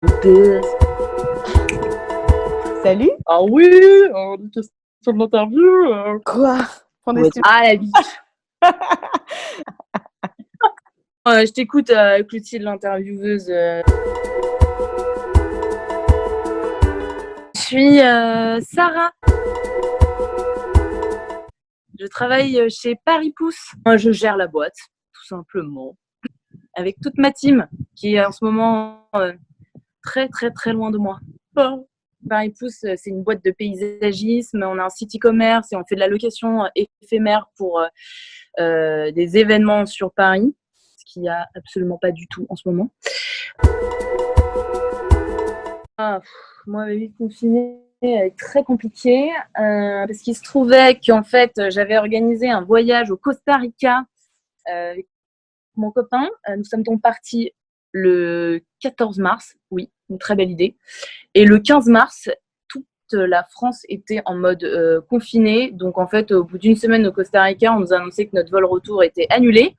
Buzz. Salut. Ah oui, une question de l'interview. Quoi? Prends des Ouais. stylos. Ah la vie. Je t'écoute, Clotilde, l'intervieweuse. Je suis Sarah. Je travaille chez Paris Pouce. Je gère la boîte, tout simplement, avec toute ma team qui est en ce moment très très très loin de moi. Paris Pouce, c'est une boîte de paysagisme. On a un site e-commerce et on fait de la location éphémère pour des événements sur Paris, ce qu'il n'y a absolument pas du tout en ce moment. Moi, ma vie confinée est très compliquée parce qu'il se trouvait qu'en fait, j'avais organisé un voyage au Costa Rica avec mon copain. Nous sommes donc partis le 14 mars, oui, une très belle idée. Et le 15 mars, toute la France était en mode confiné. Donc en fait, au bout d'une semaine au Costa Rica, on nous a annoncé que notre vol retour était annulé.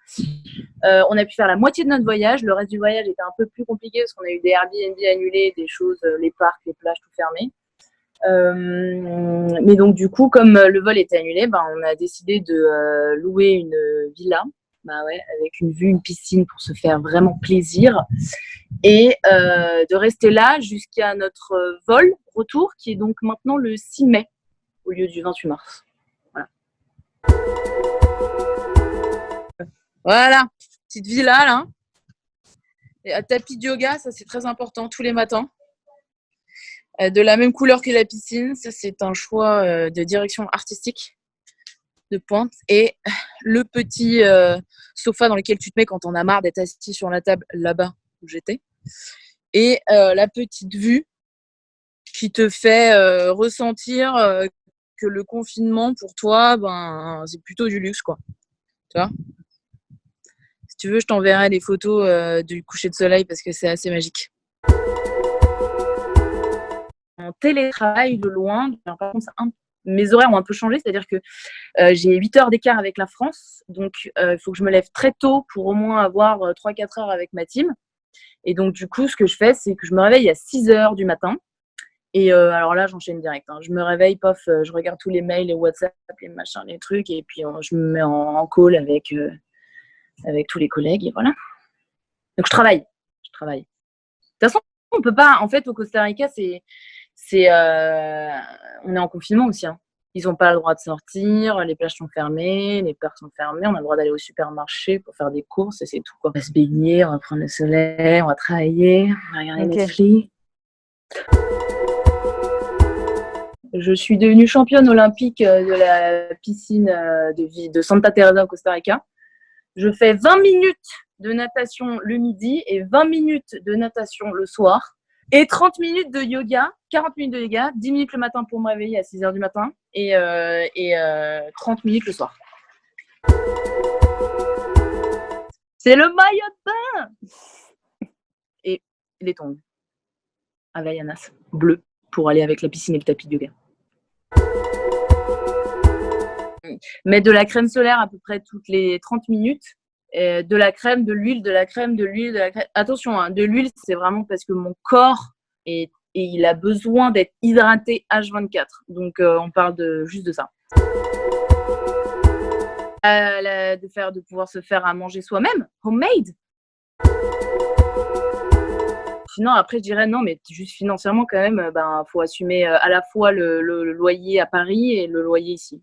On a pu faire la moitié de notre voyage. Le reste du voyage était un peu plus compliqué parce qu'on a eu des Airbnb annulés, des choses, les parcs, les plages, tout fermé. Mais donc du coup, comme le vol était annulé, on a décidé de louer une villa, avec une vue, une piscine pour se faire vraiment plaisir et de rester là jusqu'à notre vol retour qui est donc maintenant le 6 mai au lieu du 28 mars. Voilà, petite villa là. Et un tapis de yoga, ça c'est très important tous les matins. De la même couleur que la piscine, ça c'est un choix de direction artistique de pointe. Et le petit sofa dans lequel tu te mets quand on a marre d'être assis sur la table là-bas où j'étais. Et la petite vue qui te fait ressentir que le confinement pour toi, c'est plutôt du luxe, quoi. Tu vois ? Si tu veux, je t'enverrai des photos du coucher de soleil parce que c'est assez magique. En télétravail de loin, par contre, mes horaires ont un peu changé, c'est-à-dire que j'ai 8 heures d'écart avec la France, donc il faut que je me lève très tôt pour au moins avoir 3-4 heures avec ma team. Et donc du coup, ce que je fais, c'est que je me réveille à 6 heures du matin. Et alors là, j'enchaîne direct. Je me réveille, pof, je regarde tous les mails, les WhatsApp, les machins, les trucs, et puis je me mets en call avec tous les collègues, et voilà. Donc je travaille. De toute façon, on peut pas. En fait, au Costa Rica, on est en confinement aussi. Ils n'ont pas le droit de sortir, les plages sont fermées, les parcs sont fermés, on a le droit d'aller au supermarché pour faire des courses et c'est tout, quoi. On va se baigner, on va prendre le soleil, on va travailler, on va regarder Netflix. Je suis devenue championne olympique de la piscine de Santa Teresa au Costa Rica. Je fais 20 minutes de natation le midi et 20 minutes de natation le soir. Et 30 minutes de yoga, 40 minutes de yoga, 10 minutes le matin pour me réveiller à 6 h du matin et 30 minutes le soir. C'est le maillot de bain et les tongs Havaianas bleu pour aller avec la piscine et le tapis de yoga. Mettre de la crème solaire à peu près toutes les 30 minutes. De la crème, de l'huile, de la crème, de l'huile, de la crème. Attention, de l'huile, c'est vraiment parce que mon corps et il a besoin d'être hydraté H24. Donc, on parle juste de ça. De pouvoir se faire à manger soi-même, homemade. Sinon, après, je dirais non, mais juste financièrement, quand même, faut assumer à la fois le loyer à Paris et le loyer ici.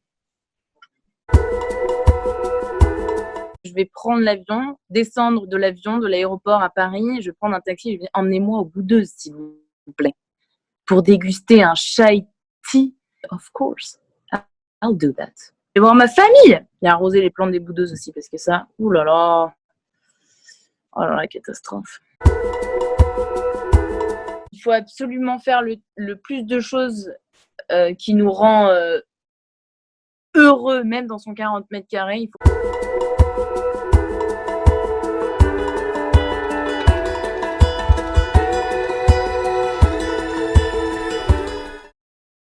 Je vais prendre l'avion, descendre de l'avion, de l'aéroport à Paris. Je vais prendre un taxi. Je vais emmenez-moi au Boudeuse, s'il vous plaît, pour déguster un chai tea. Of course, I'll do that. Je vais voir ma famille. Et arroser les plantes des Boudeuses aussi, parce que ça, oulala, oh là là, catastrophe. Il faut absolument faire le plus de choses qui nous rend heureux, même dans son 40 mètres carrés. Il faut